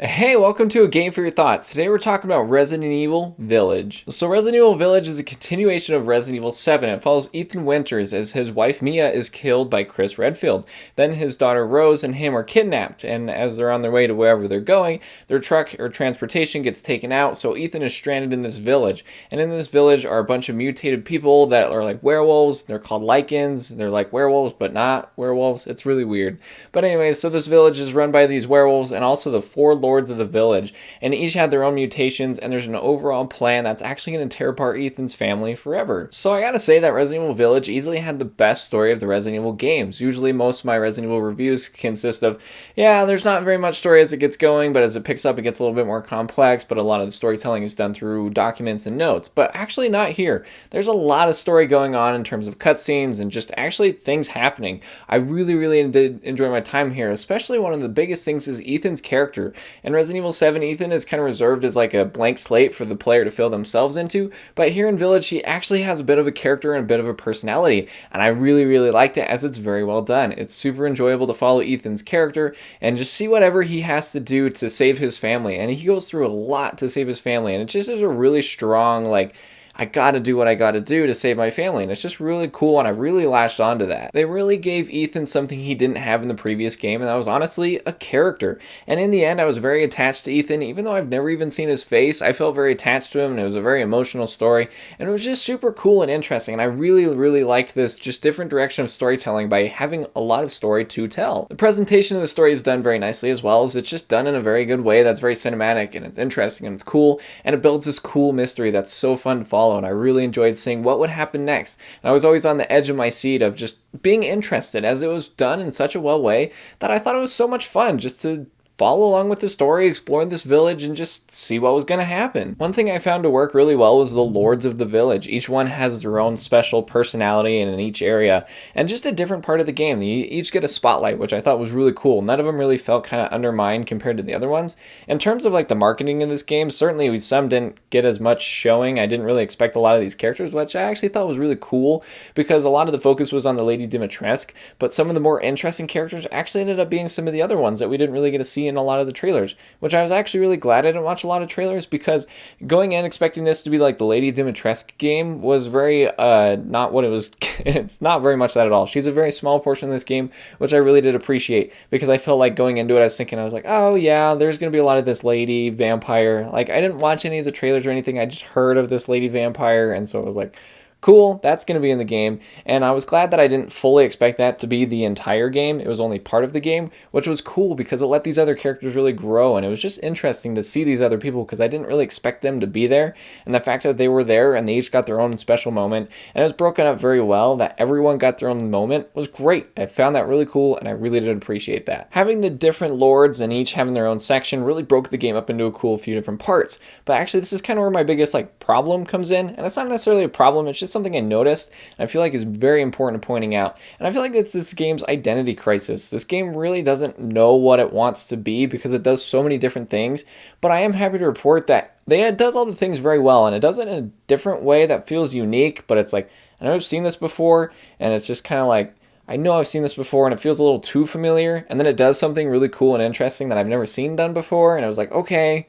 Hey, welcome to A Game for Your Thoughts. Today we're talking about Resident Evil Village. So Resident Evil Village is a continuation of Resident Evil 7. It follows Ethan Winters as his wife Mia is killed by Chris Redfield. Then his daughter Rose and him are kidnapped, and as they're on their way to wherever they're going, their truck or transportation gets taken out, so Ethan is stranded in this village. And in this village are a bunch of mutated people that are like werewolves. They're called lichens. They're like werewolves, but not werewolves. It's really weird. But anyways, so this village is run by these werewolves and also the four lords of the village, and each had their own mutations, and there's an overall plan that's actually going to tear apart Ethan's family forever. So I gotta say that Resident Evil Village easily had the best story of the Resident Evil games. Usually most of my Resident Evil reviews consist of, yeah, there's not very much story as it gets going, but as it picks up it gets a little bit more complex, but a lot of the storytelling is done through documents and notes. But actually not here. There's a lot of story going on in terms of cutscenes and just actually things happening. I really did enjoy my time here, especially one of the biggest things is Ethan's character. In Resident Evil 7, Ethan is kind of reserved as like a blank slate for the player to fill themselves into, but here in Village, he actually has a bit of a character and a bit of a personality, and I really liked it as it's very well done. It's super enjoyable to follow Ethan's character and just see whatever he has to do to save his family, and he goes through a lot to save his family, and it just is a really strong, like, I gotta do what I gotta do to save my family, and it's just really cool, and I really latched onto that. They really gave Ethan something he didn't have in the previous game, and that was honestly a character. And in the end, I was very attached to Ethan. Even though I've never even seen his face, I felt very attached to him, and it was a very emotional story, and it was just super cool and interesting, and I really liked this just different direction of storytelling by having a lot of story to tell. The presentation of the story is done very nicely, as well as it's just done in a very good way that's very cinematic, and it's interesting, and it's cool, and it builds this cool mystery that's so fun to follow. And I really enjoyed seeing what would happen next. And I was always on the edge of my seat of just being interested, as it was done in such a well way that I thought it was so much fun just to follow along with the story, explore this village, and just see what was going to happen. One thing I found to work really well was the lords of the village. Each one has their own special personality in each area, and just a different part of the game. You each get a spotlight, which I thought was really cool. None of them really felt kind of undermined compared to the other ones. In terms of like the marketing in this game, certainly some didn't get as much showing. I didn't really expect a lot of these characters, which I actually thought was really cool, because a lot of the focus was on the Lady Dimitrescu, but some of the more interesting characters actually ended up being some of the other ones that we didn't really get to see in a lot of the trailers, which I was actually really glad I didn't watch a lot of trailers, because going in expecting this to be like the Lady Dimitrescu game was very not what it was. It's not very much that at all. She's a very small portion of this game, which I really did appreciate, because I felt like going into it I was like, oh yeah, there's gonna be a lot of this lady vampire. Like, I didn't watch any of the trailers or anything, I just heard of this lady vampire, and so it was like, cool, that's going to be in the game. And I was glad that I didn't fully expect that to be the entire game. It was only part of the game, which was cool because it let these other characters really grow, and it was just interesting to see these other people, because I didn't really expect them to be there, and the fact that they were there and they each got their own special moment, and it was broken up very well, that everyone got their own moment, was great. I found that really cool, and I really did appreciate that. Having the different lords and each having their own section really broke the game up into a cool few different parts. But actually, this is kind of where my biggest problem comes in, and it's not necessarily a problem, it's just something I noticed, and I feel like is very important to pointing out. And I feel like it's this game's identity crisis. This game really doesn't know what it wants to be, because it does so many different things, but I am happy to report that it does all the things very well, and it does it in a different way that feels unique, but it's like, I know I've seen this before, and it's just kind of like, I know I've seen this before, and it feels a little too familiar, and then it does something really cool and interesting that I've never seen done before, and I was like, okay,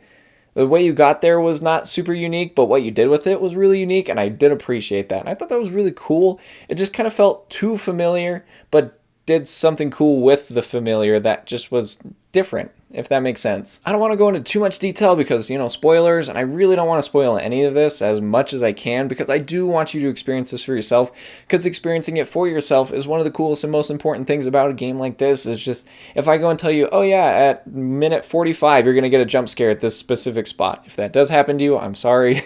the way you got there was not super unique, but what you did with it was really unique, and I did appreciate that. And I thought that was really cool. It just kind of felt too familiar, but did something cool with the familiar that just was different, if that makes sense. I don't want to go into too much detail because, spoilers, and I really don't want to spoil any of this as much as I can, because I do want you to experience this for yourself, because experiencing it for yourself is one of the coolest and most important things about a game like this. Is just, if I go and tell you, oh yeah, at minute 45 you're going to get a jump scare at this specific spot. If that does happen to you, I'm sorry.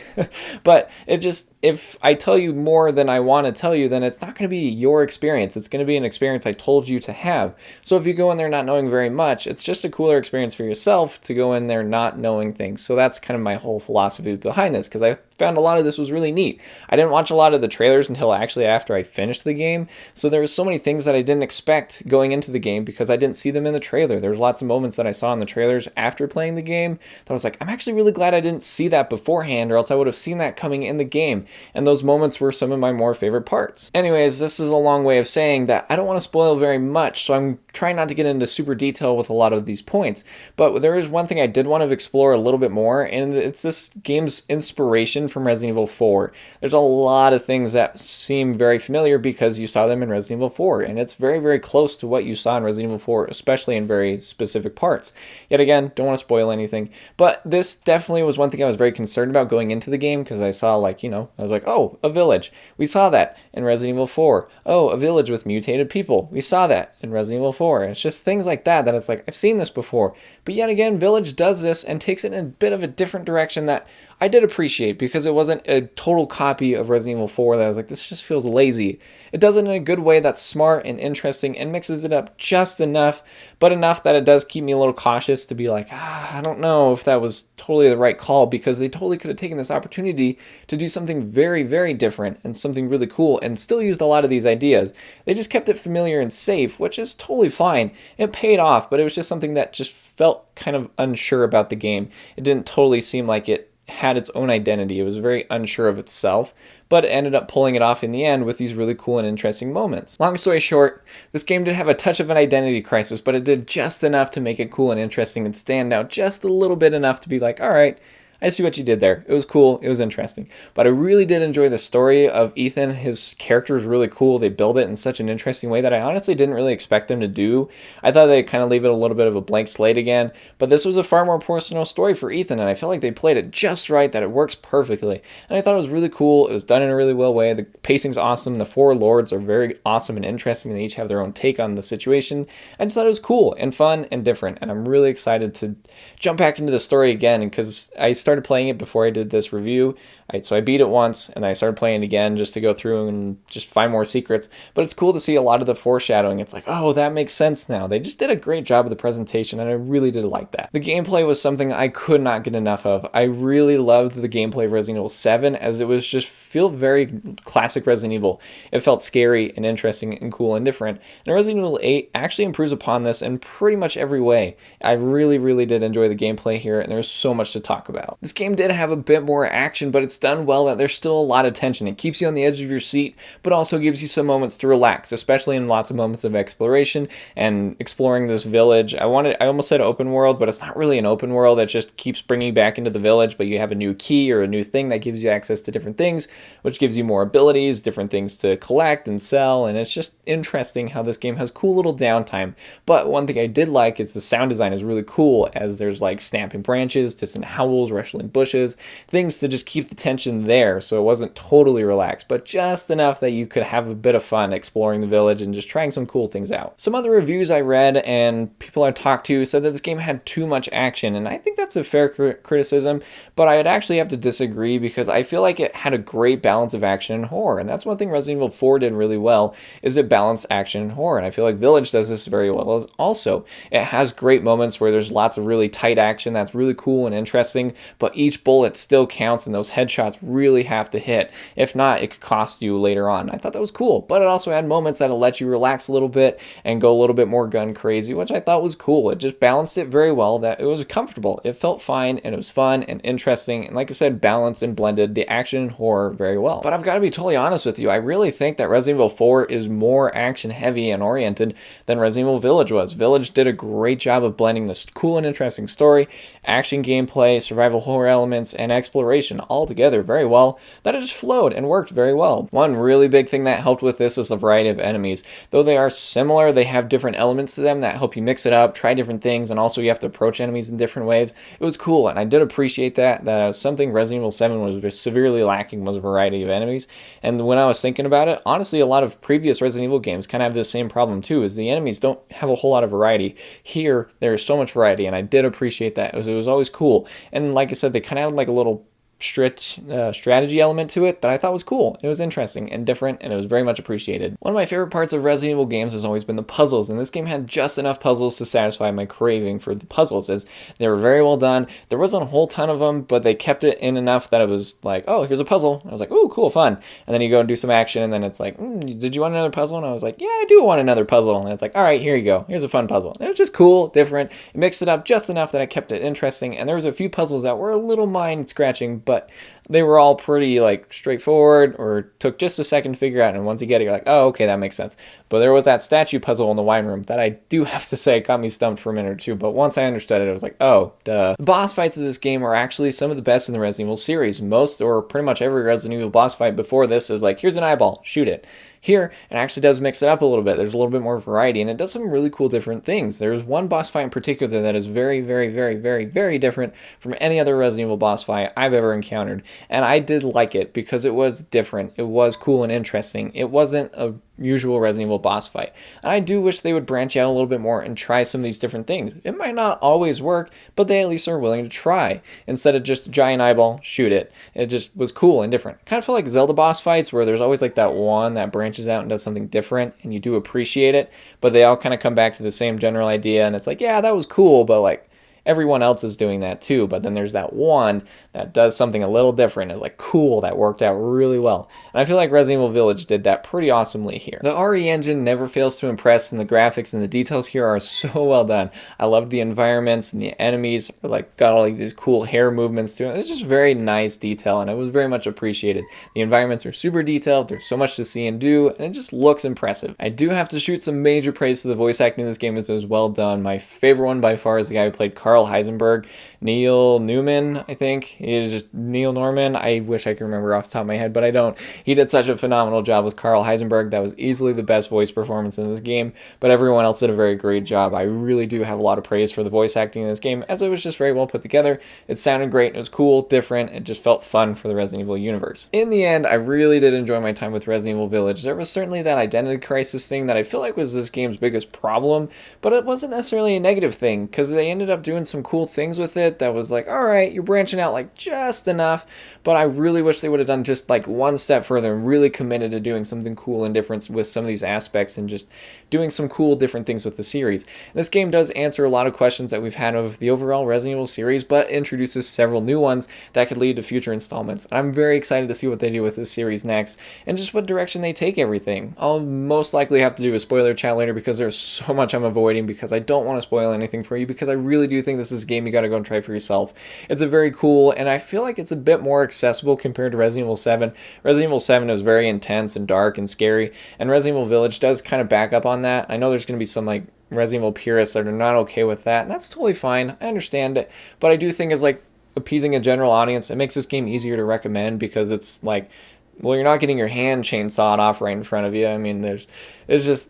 But if I tell you more than I want to tell you, then it's not going to be your experience. It's going to be an experience I told you to have. So if you go in there not knowing very much, it's just a cooler experience for yourself to go in there not knowing things. So that's kind of my whole philosophy behind this, because I found a lot of this was really neat. I didn't watch a lot of the trailers until actually after I finished the game, so there was so many things that I didn't expect going into the game because I didn't see them in the trailer. There was lots of moments that I saw in the trailers after playing the game that I was like, I'm actually really glad I didn't see that beforehand, or else I would have seen that coming in the game. And those moments were some of my more favorite parts. Anyways, this is a long way of saying that I don't want to spoil very much, so I'm trying not to get into super detail with a lot of these points. But there is one thing I did want to explore a little bit more, and it's this game's inspiration from Resident Evil 4. There's a lot of things that seem very familiar because you saw them in Resident Evil 4, and it's very, very close to what you saw in Resident Evil 4, especially in very specific parts. Yet again, don't want to spoil anything, but this definitely was one thing I was very concerned about going into the game because I saw, like, I was like, oh, a village. We saw that in Resident Evil 4. Oh, a village with mutated people. We saw that in Resident Evil 4. And it's just things like that it's like, I've seen this before. But yet again, Village does this and takes it in a bit of a different direction that I did appreciate because it wasn't a total copy of Resident Evil 4 that I was like, this just feels lazy. It does it in a good way that's smart and interesting and mixes it up just enough, but enough that it does keep me a little cautious to be like, I don't know if that was totally the right call because they totally could have taken this opportunity to do something very, very different and something really cool and still used a lot of these ideas. They just kept it familiar and safe, which is totally fine. It paid off, but it was just something that just felt kind of unsure about the game. It didn't totally seem like it had its own identity. It was very unsure of itself, but it ended up pulling it off in the end with these really cool and interesting moments. Long story short, this game did have a touch of an identity crisis, but it did just enough to make it cool and interesting and stand out just a little bit enough to be like, all right, I see what you did there. It was cool. It was interesting. But I really did enjoy the story of Ethan. His character is really cool. They build it in such an interesting way that I honestly didn't really expect them to do. I thought they'd kind of leave it a little bit of a blank slate again. But this was a far more personal story for Ethan, and I feel like they played it just right, that it works perfectly. And I thought it was really cool. It was done in a really well way. The pacing's awesome. The four lords are very awesome and interesting. They each have their own take on the situation. I just thought it was cool and fun and different. And I'm really excited to jump back into the story again because I started playing it before I did this review. So I beat it once and I started playing it again just to go through and just find more secrets. But it's cool to see a lot of the foreshadowing. It's like, oh, that makes sense now. They just did a great job of the presentation and I really did like that. The gameplay was something I could not get enough of. I really loved the gameplay of Resident Evil 7 as it was just feel very classic Resident Evil. It felt scary and interesting and cool and different. And Resident Evil 8 actually improves upon this in pretty much every way. I really, really did enjoy the gameplay here and there's so much to talk about. This game did have a bit more action, but it's done well that there's still a lot of tension. It keeps you on the edge of your seat, but also gives you some moments to relax, especially in lots of moments of exploration and exploring this village. I almost said open world, but it's not really an open world. It just keeps bringing you back into the village, but you have a new key or a new thing that gives you access to different things, which gives you more abilities, different things to collect and sell, and it's just interesting how this game has cool little downtime. But one thing I did like is the sound design is really cool, as there's like snapping branches, distant howls, rustling bushes, things to just keep the tension there so it wasn't totally relaxed, but just enough that you could have a bit of fun exploring the village and just trying some cool things out. Some other reviews I read and people I talked to said that this game had too much action, and I think that's a fair criticism, but I'd actually have to disagree because I feel like it had a great balance of action and horror, and that's one thing Resident Evil 4 did really well, is it balanced action and horror, and I feel like Village does this very well also. It has great moments where there's lots of really tight action that's really cool and interesting, but each bullet still counts and those headshots really have to hit. If not, it could cost you later on. I thought that was cool, but it also had moments that'll let you relax a little bit and go a little bit more gun crazy, which I thought was cool. It just balanced it very well, that it was comfortable. It felt fine and it was fun and interesting, and like I said, balanced and blended the action and horror very well. But I've got to be totally honest with you, I really think that Resident Evil 4 is more action heavy and oriented than Resident Evil Village was. Village did a great job of blending this cool and interesting story, action gameplay, survival horror elements, and exploration all together very well, that it just flowed and worked very well. One really big thing that helped with this is the variety of enemies. Though they are similar, they have different elements to them that help you mix it up, try different things, and also you have to approach enemies in different ways. It was cool, and I did appreciate that. That was something Resident Evil 7 was severely lacking, was a variety of enemies. And when I was thinking about it, honestly, a lot of previous Resident Evil games kind of have this same problem too, is the enemies don't have a whole lot of variety. Here, there's so much variety, and I did appreciate that. It was always cool. And like I said, they kind of had like a little strategy element to it that I thought was cool. It was interesting and different, and it was very much appreciated. One of my favorite parts of Resident Evil games has always been the puzzles, and this game had just enough puzzles to satisfy my craving for the puzzles, as they were very well done. There wasn't a whole ton of them, but they kept it in enough that it was like, oh, here's a puzzle. I was like, ooh, cool, fun. And then you go and do some action, and then it's like, did you want another puzzle? And I was like, yeah, I do want another puzzle. And it's like, all right, here you go. Here's a fun puzzle. And it was just cool, different. It mixed it up just enough that I kept it interesting, and there was a few puzzles that were a little mind-scratching, but they were all pretty like straightforward, or took just a second to figure out, and once you get it, you're like, oh, okay, that makes sense. But there was that statue puzzle in the wine room that I do have to say got me stumped for a minute or two, but once I understood it, I was like, oh, duh. The boss fights of this game are actually some of the best in the Resident Evil series. Most, or pretty much every Resident Evil boss fight before this is like, here's an eyeball, shoot it. Here, it actually does mix it up a little bit. There's a little bit more variety, and it does some really cool different things. There's one boss fight in particular that is very, very, very, very, very different from any other Resident Evil boss fight I've ever encountered. And I did like it because it was different. It was cool and interesting. It wasn't a usual Resident Evil boss fight. And I do wish they would branch out a little bit more and try some of these different things. It might not always work, but they at least are willing to try. Instead of just giant eyeball, shoot it. It just was cool and different. Kind of felt like Zelda boss fights where there's always like that one that branches out and does something different, and you do appreciate it, but they all kind of come back to the same general idea, and it's like, yeah, that was cool, but like, everyone else is doing that too. But then there's that one that does something a little different. It's like, cool, that worked out really well. And I feel like Resident Evil Village did that pretty awesomely here. The RE engine never fails to impress, and the graphics and the details here are so well done. I loved the environments, and the enemies are like got all like these cool hair movements to it. It's just very nice detail, and it was very much appreciated. The environments are super detailed. There's so much to see and do, and it just looks impressive. I do have to shoot some major praise to the voice acting in this game. It was well done. My favorite one by far is the guy who played Carl Heisenberg. Neil Newman, I think. He is just Neil Norman. I wish I could remember off the top of my head, but I don't. He did such a phenomenal job with Carl Heisenberg. That was easily the best voice performance in this game, but everyone else did a very great job. I really do have a lot of praise for the voice acting in this game, as it was just very well put together. It sounded great. It was cool, different. It just felt fun for the Resident Evil universe. In the end, I really did enjoy my time with Resident Evil Village. There was certainly that identity crisis thing that I feel like was this game's biggest problem, but it wasn't necessarily a negative thing, because they ended up doing some cool things with it that was like, all right, you're branching out like just enough, but I really wish they would have done just like one step further and really committed to doing something cool and different with some of these aspects, and just doing some cool different things with the series. And this game does answer a lot of questions that we've had of the overall Resident Evil series, but introduces several new ones that could lead to future installments. I'm very excited to see what they do with this series next, and just what direction they take everything. I'll most likely have to do a spoiler chat later, because there's so much I'm avoiding, because I don't want to spoil anything for you, because I really do think this is a game you got to go and try for yourself. It's a very cool, and I feel like it's a bit more accessible compared to Resident Evil 7. Resident Evil 7 is very intense and dark and scary, and Resident Evil Village does kind of back up on that. I know there's going to be some like Resident Evil purists that are not okay with that, and that's totally fine. I understand it, but I do think as like appeasing a general audience, it makes this game easier to recommend, because it's like, well, you're not getting your hand chainsawed off right in front of you. I mean, it's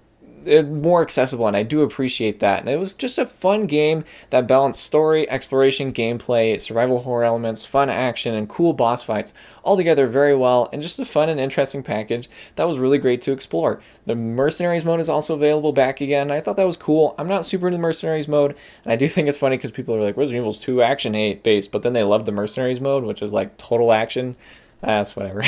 more accessible, and I do appreciate that. And it was just a fun game that balanced story, exploration, gameplay, survival horror elements, fun action, and cool boss fights all together very well, and just a fun and interesting package that was really great to explore. The Mercenaries mode is also available back again. I thought that was cool. I'm not super into the Mercenaries mode, and I do think it's funny because people are like, Resident Evil's too action based, but then they love the Mercenaries mode, which is like total action. That's whatever.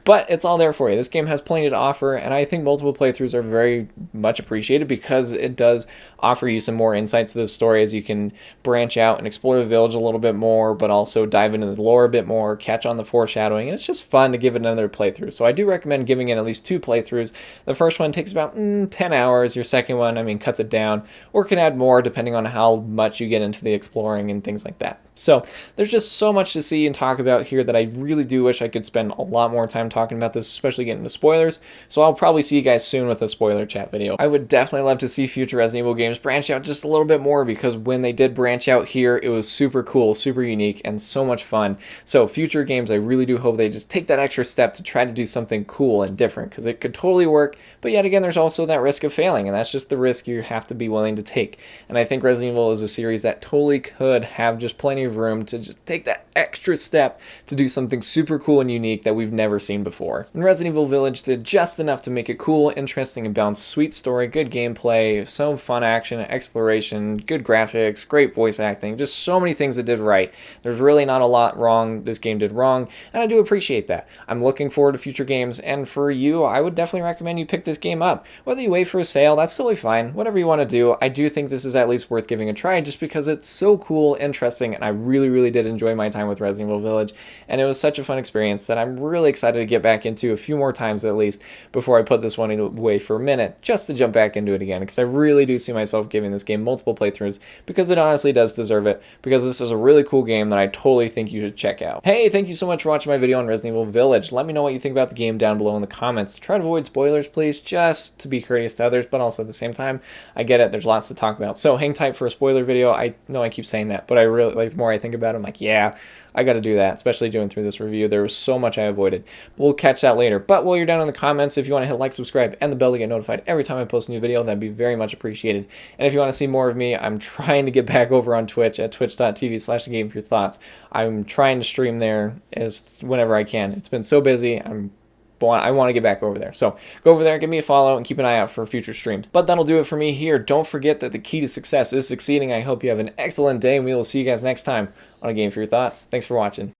But it's all there for you. This game has plenty to offer, and I think multiple playthroughs are very much appreciated, because it does offer you some more insights to the story, as you can branch out and explore the village a little bit more, but also dive into the lore a bit more, catch on the foreshadowing, and it's just fun to give it another playthrough. So I do recommend giving it at least 2 playthroughs. The first one takes about 10 hours. Your second one, I mean, cuts it down, or can add more depending on how much you get into the exploring and things like that. So there's just so much to see and talk about here that I really do wish I could spend a lot more time talking about this, especially getting into spoilers. So I'll probably see you guys soon with a spoiler chat video. I would definitely love to see future Resident Evil games branch out just a little bit more, because when they did branch out here, it was super cool, super unique, and so much fun. So future games, I really do hope they just take that extra step to try to do something cool and different, because it could totally work. But yet again, there's also that risk of failing, and that's just the risk you have to be willing to take. And I think Resident Evil is a series that totally could have just plenty of room to just take that extra step to do something super cool and unique that we've never seen before. And Resident Evil Village did just enough to make it cool, interesting, and balanced. Sweet story, good gameplay, so fun action, exploration, good graphics, great voice acting, just so many things it did right. There's really not a lot wrong this game did wrong, and I do appreciate that. I'm looking forward to future games, and for you, I would definitely recommend you pick this game up. Whether you wait for a sale, that's totally fine. Whatever you want to do, I do think this is at least worth giving a try just because it's so cool, interesting, and I really did enjoy my time with Resident Evil Village, and it was such a fun experience that I'm really excited to get back into a few more times at least before I put this one away for a minute, just to jump back into it again, because I really do see myself giving this game multiple playthroughs because it honestly does deserve it, because this is a really cool game that I totally think you should check out. Hey, thank you so much for watching my video on Resident Evil Village. Let me know what you think about the game down below in the comments. Try to avoid spoilers, please, just to be courteous to others, but also at the same time, I get it, there's lots to talk about. So hang tight for a spoiler video. I know I keep saying that, but I really, like, the more I think about it, I'm like, yeah, I got to do that, especially doing through this review. There was so much I avoided. We'll catch that later. But while you're down in the comments, if you want to hit like, subscribe, and the bell to get notified every time I post a new video, that'd be very much appreciated. And if you want to see more of me, I'm trying to get back over on Twitch at twitch.tv/thegameforyourthoughts. I'm trying to stream there as whenever I can. It's been so busy. I want to get back over there. So go over there, give me a follow, and keep an eye out for future streams. But that'll do it for me here. Don't forget that the key to success is succeeding. I hope you have an excellent day, and we will see you guys next time on A Game for Your Thoughts. Thanks for watching.